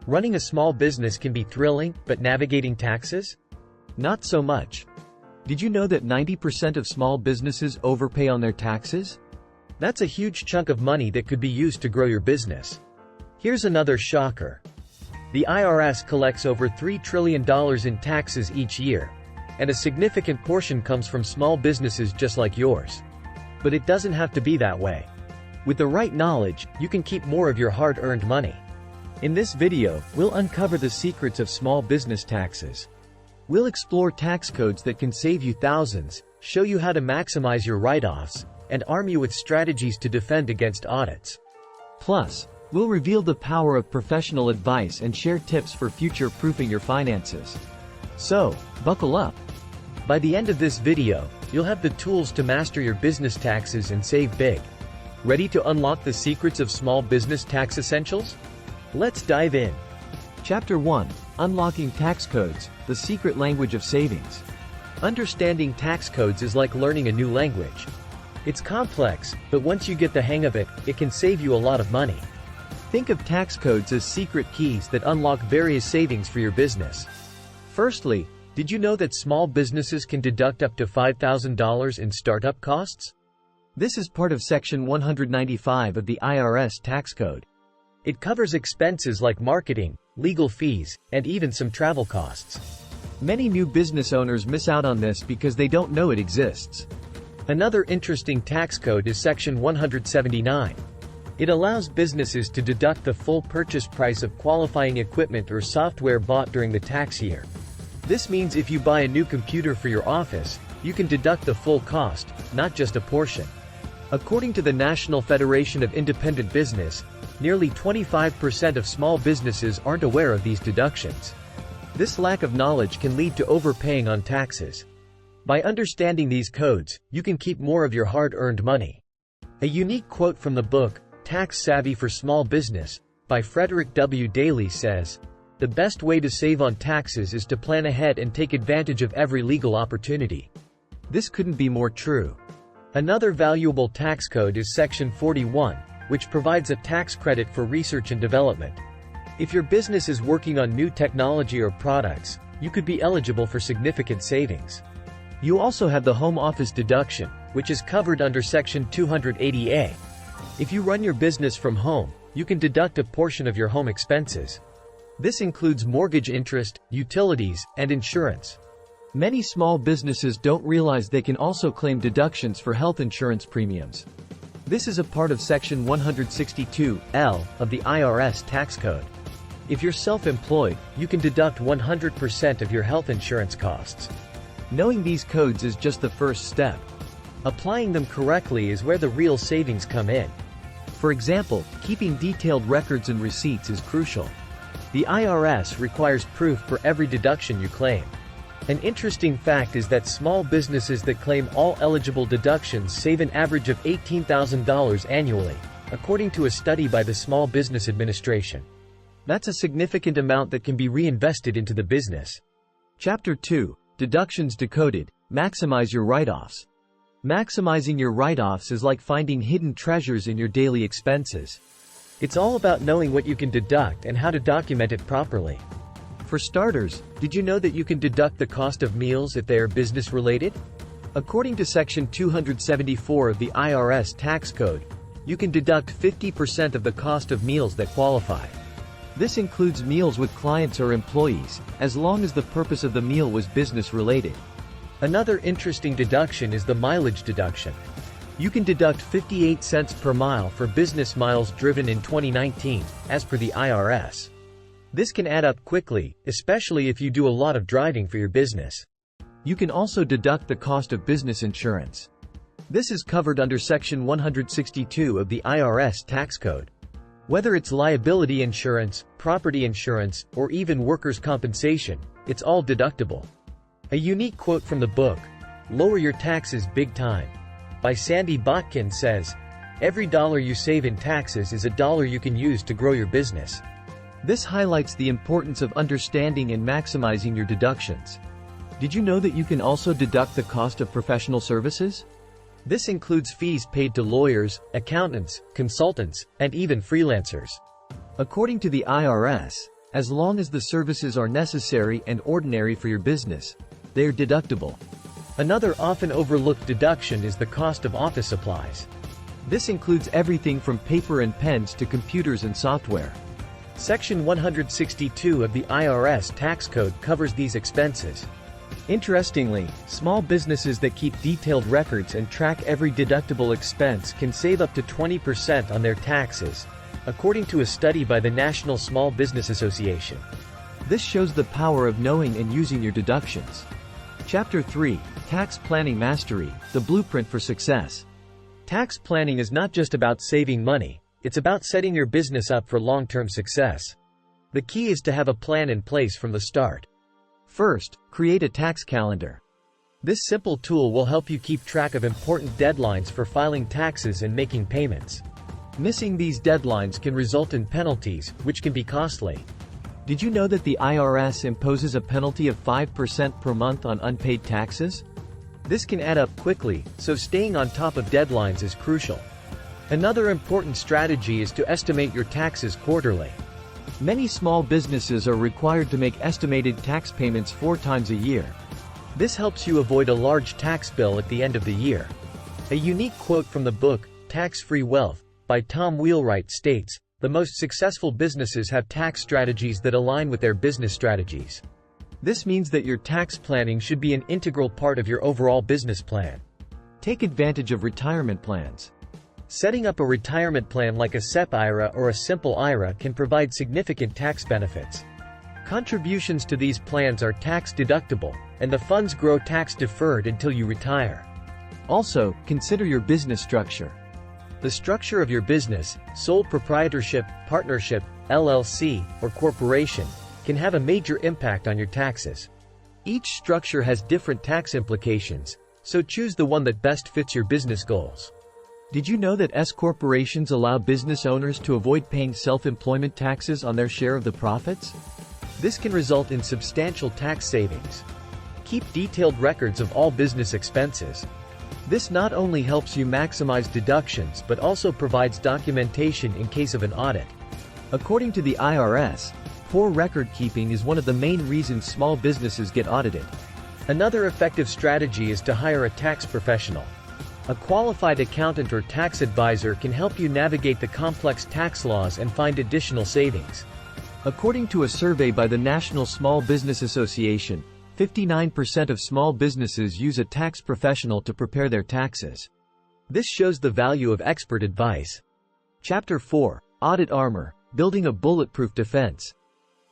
Running a small business can be thrilling, but navigating taxes? Not so much. Did you know that 90% of small businesses overpay on their taxes? That's a huge chunk of money that could be used to grow your business. Here's another shocker. The IRS collects over $3 trillion in taxes each year, and a significant portion comes from small businesses just like yours. But it doesn't have to be that way. With the right knowledge, you can keep more of your hard-earned money. In this video, we'll uncover the secrets of small business taxes. We'll explore tax codes that can save you thousands, show you how to maximize your write-offs, and arm you with strategies to defend against audits. Plus, we'll reveal the power of professional advice and share tips for future-proofing your finances. So, buckle up. By the end of this video, you'll have the tools to master your business taxes and save big. Ready to unlock the secrets of small business tax essentials? Let's dive in. Chapter 1. Unlocking Tax Codes, the Secret Language of Savings. Understanding tax codes is like learning a new language. It's complex, but once you get the hang of it, it can save you a lot of money. Think of tax codes as secret keys that unlock various savings for your business. Firstly, did you know that small businesses can deduct up to $5,000 in startup costs? This is part of Section 195 of the IRS tax code. It covers expenses like marketing, legal fees, and even some travel costs. Many new business owners miss out on this because they don't know it exists. Another interesting tax code is Section 179. It allows businesses to deduct the full purchase price of qualifying equipment or software bought during the tax year. This means if you buy a new computer for your office, you can deduct the full cost, not just a portion. According to the National Federation of Independent Business, nearly 25% of small businesses aren't aware of these deductions. This lack of knowledge can lead to overpaying on taxes. By understanding these codes, you can keep more of your hard-earned money. A unique quote from the book, Tax Savvy for Small Business, by Frederick W. Daly says, "The best way to save on taxes is to plan ahead and take advantage of every legal opportunity." This couldn't be more true. Another valuable tax code is Section 41, which provides a tax credit for research and development. If your business is working on new technology or products, you could be eligible for significant savings. You also have the home office deduction, which is covered under Section 280A. If you run your business from home, you can deduct a portion of your home expenses. This includes mortgage interest, utilities, and insurance. Many small businesses don't realize they can also claim deductions for health insurance premiums. This is a part of Section 162L of the IRS tax code. If you're self-employed, you can deduct 100% of your health insurance costs. Knowing these codes is just the first step. Applying them correctly is where the real savings come in. For example, keeping detailed records and receipts is crucial. The IRS requires proof for every deduction you claim. An interesting fact is that small businesses that claim all eligible deductions save an average of $18,000 annually, according to a study by the Small Business Administration. That's a significant amount that can be reinvested into the business. Chapter 2. Deductions Decoded. Maximize your write-offs. Maximizing your write-offs is like finding hidden treasures in your daily expenses. It's all about knowing what you can deduct and how to document it properly. For starters, did you know that you can deduct the cost of meals if they are business-related? According to Section 274 of the IRS tax code, you can deduct 50% of the cost of meals that qualify. This includes meals with clients or employees, as long as the purpose of the meal was business-related. Another interesting deduction is the mileage deduction. You can deduct 58 cents per mile for business miles driven in 2019, as per the IRS. This can add up quickly, especially if you do a lot of driving for your business. You can also deduct the cost of business insurance. This is covered under Section 162 of the IRS tax code. Whether it's liability insurance, property insurance, or even workers' compensation, it's all deductible. A unique quote from the book, Lower Your Taxes Big Time, by Sandy Botkin says, "Every dollar you save in taxes is a dollar you can use to grow your business." This highlights the importance of understanding and maximizing your deductions. Did you know that you can also deduct the cost of professional services? This includes fees paid to lawyers, accountants, consultants, and even freelancers. According to the IRS, As long as the services are necessary and ordinary for your business, they are deductible. Another often overlooked deduction is the cost of office supplies. This includes everything from paper and pens to computers and software. Section 162 of the IRS tax code covers these expenses. Interestingly, small businesses that keep detailed records and track every deductible expense can save up to 20% on their taxes, according to a study by the National Small Business Association. This shows the power of knowing and using your deductions. Chapter 3, Tax Planning Mastery, the Blueprint for Success. Tax planning is not just about saving money, it's about setting your business up for long-term success. The key is to have a plan in place from the start. First, create a tax calendar. This simple tool will help you keep track of important deadlines for filing taxes and making payments. Missing these deadlines can result in penalties, which can be costly. Did you know that the IRS imposes a penalty of 5% per month on unpaid taxes? This can add up quickly, so staying on top of deadlines is crucial. Another important strategy is to estimate your taxes quarterly. Many small businesses are required to make estimated tax payments 4 times a year. This helps you avoid a large tax bill at the end of the year. A unique quote from the book, Tax-Free Wealth, by Tom Wheelwright states, "The most successful businesses have tax strategies that align with their business strategies." This means that your tax planning should be an integral part of your overall business plan. Take advantage of retirement plans. Setting up a retirement plan like a SEP IRA or a simple IRA can provide significant tax benefits. Contributions to these plans are tax deductible, and the funds grow tax deferred until you retire. Also, consider your business structure. The structure of your business, sole proprietorship, partnership, LLC, or corporation, can have a major impact on your taxes. Each structure has different tax implications, so choose the one that best fits your business goals. Did you know that S-corporations allow business owners to avoid paying self-employment taxes on their share of the profits? This can result in substantial tax savings. Keep detailed records of all business expenses. This not only helps you maximize deductions but also provides documentation in case of an audit. According to the IRS, poor record keeping is one of the main reasons small businesses get audited. Another effective strategy is to hire a tax professional. A qualified accountant or tax advisor can help you navigate the complex tax laws and find additional savings. According to a survey by the National Small Business Association, 59% of small businesses use a tax professional to prepare their taxes. This shows the value of expert advice. Chapter 4, Audit Armor, Building a Bulletproof Defense.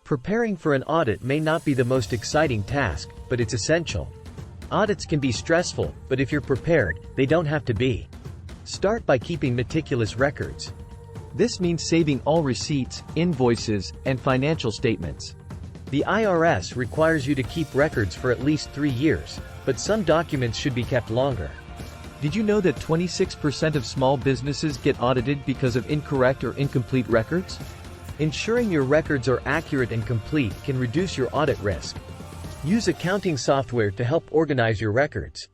Preparing for an audit may not be the most exciting task, but it's essential. Audits can be stressful, but if you're prepared, they don't have to be. Start by keeping meticulous records. This means saving all receipts, invoices, and financial statements. The IRS requires you to keep records for at least 3 years, but some documents should be kept longer. Did you know that 26% of small businesses get audited because of incorrect or incomplete records? Ensuring your records are accurate and complete can reduce your audit risk. Use accounting software to help organize your records.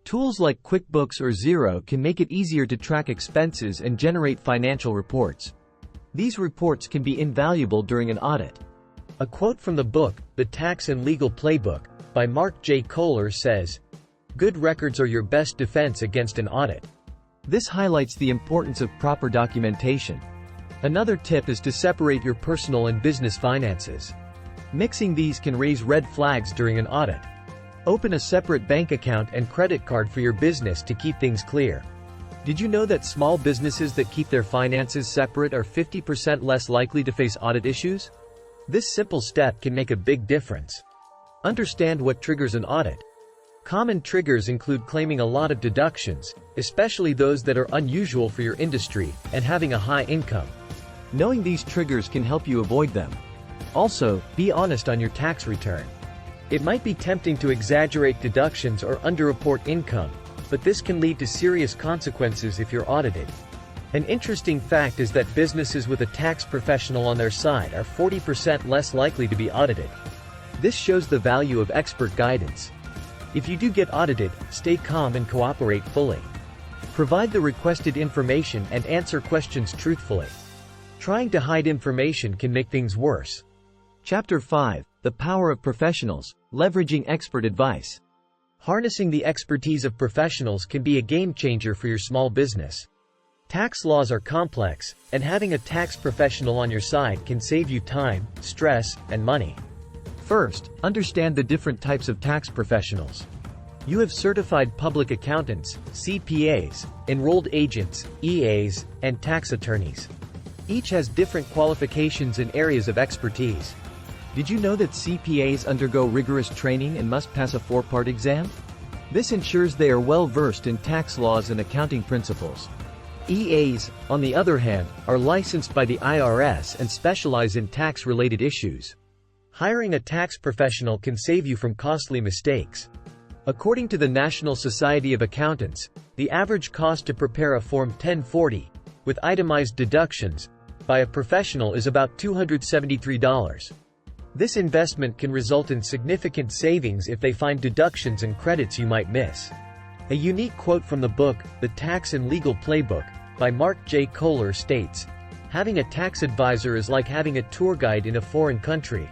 Tools like QuickBooks or Xero can make it easier to track expenses and generate financial reports. These reports can be invaluable during an audit. A quote from the book, The Tax and Legal Playbook, by Mark J. Kohler says, "Good records are your best defense against an audit." This highlights the importance of proper documentation. Another tip is to separate your personal and business finances. Mixing these can raise red flags during an audit. Open a separate bank account and credit card for your business to keep things clear. Did you know that small businesses that keep their finances separate are 50% less likely to face audit issues? This simple step can make a big difference. Understand what triggers an audit. Common triggers include claiming a lot of deductions, especially those that are unusual for your industry, and having a high income. Knowing these triggers can help you avoid them. Also, be honest on your tax return. It might be tempting to exaggerate deductions or underreport income, but this can lead to serious consequences if you're audited. An interesting fact is that businesses with a tax professional on their side are 40% less likely to be audited. This shows the value of expert guidance. If you do get audited, stay calm and cooperate fully. Provide the requested information and answer questions truthfully. Trying to hide information can make things worse. Chapter 5. The Power of Professionals, Leveraging Expert Advice. Harnessing the expertise of professionals can be a game changer for your small business. Tax laws are complex, and having a tax professional on your side can save you time, stress, and money. First, understand the different types of tax professionals. You have certified public accountants, CPAs, enrolled agents, EAs, and tax attorneys. Each has different qualifications and areas of expertise. Did you know that CPAs undergo rigorous training and must pass a 4-part exam? This ensures they are well versed in tax laws and accounting principles. EAs, on the other hand, are licensed by the IRS and specialize in tax-related issues. Hiring a tax professional can save you from costly mistakes. According to the National Society of Accountants, the average cost to prepare a Form 1040, with itemized deductions, by a professional is about $273. This investment can result in significant savings if they find deductions and credits you might miss. A unique quote from the book, The Tax and Legal Playbook, by Mark J. Kohler states, "Having a tax advisor is like having a tour guide in a foreign country.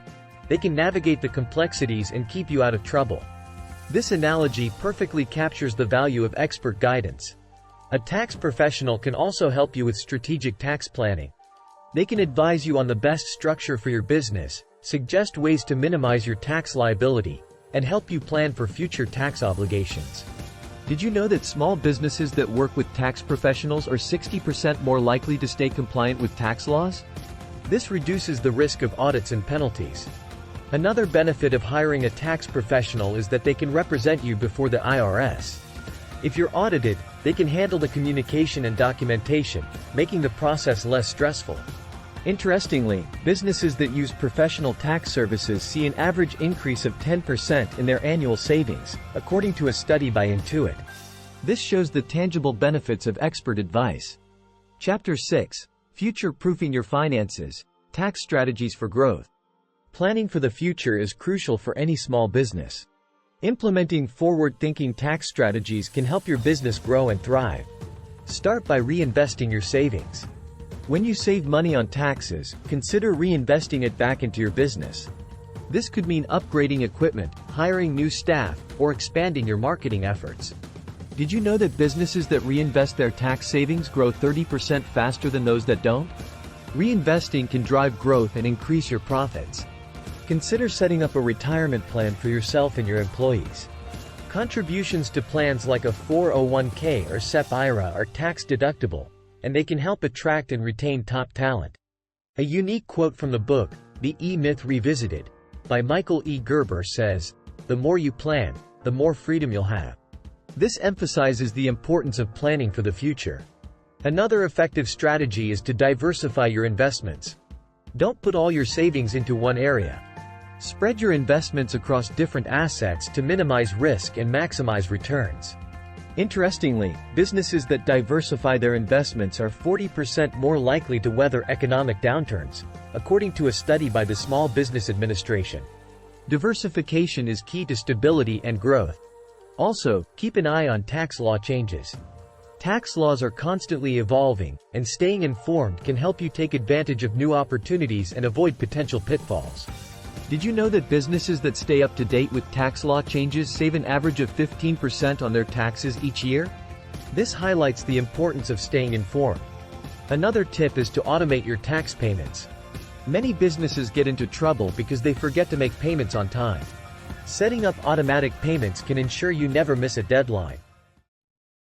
They can navigate the complexities and keep you out of trouble." This analogy perfectly captures the value of expert guidance. A tax professional can also help you with strategic tax planning. They can advise you on the best structure for your business, suggest ways to minimize your tax liability, and help you plan for future tax obligations. Did you know that small businesses that work with tax professionals are 60% more likely to stay compliant with tax laws? This reduces the risk of audits and penalties. Another benefit of hiring a tax professional is that they can represent you before the IRS. If you're audited, they can handle the communication and documentation, making the process less stressful. Interestingly, businesses that use professional tax services see an average increase of 10% in their annual savings, according to a study by Intuit. This shows the tangible benefits of expert advice. Chapter 6. Future-proofing your finances, tax strategies for growth. Planning for the future is crucial for any small business. Implementing forward-thinking tax strategies can help your business grow and thrive. Start by reinvesting your savings. When you save money on taxes, consider reinvesting it back into your business. This could mean upgrading equipment, hiring new staff, or expanding your marketing efforts. Did you know that businesses that reinvest their tax savings grow 30% faster than those that don't? Reinvesting can drive growth and increase your profits. Consider setting up a retirement plan for yourself and your employees. Contributions to plans like a 401k or SEP IRA are tax deductible, and they can help attract and retain top talent. A unique quote from the book, The E-Myth Revisited, by Michael E. Gerber says, "The more you plan, the more freedom you'll have." This emphasizes the importance of planning for the future. Another effective strategy is to diversify your investments. Don't put all your savings into one area. Spread your investments across different assets to minimize risk and maximize returns. Interestingly, businesses that diversify their investments are 40% more likely to weather economic downturns, according to a study by the Small Business Administration. Diversification is key to stability and growth. Also, keep an eye on tax law changes. Tax laws are constantly evolving, and staying informed can help you take advantage of new opportunities and avoid potential pitfalls. Did you know that businesses that stay up to date with tax law changes save an average of 15% on their taxes each year? This highlights the importance of staying informed. Another tip is to automate your tax payments. Many businesses get into trouble because they forget to make payments on time. Setting up automatic payments can ensure you never miss a deadline.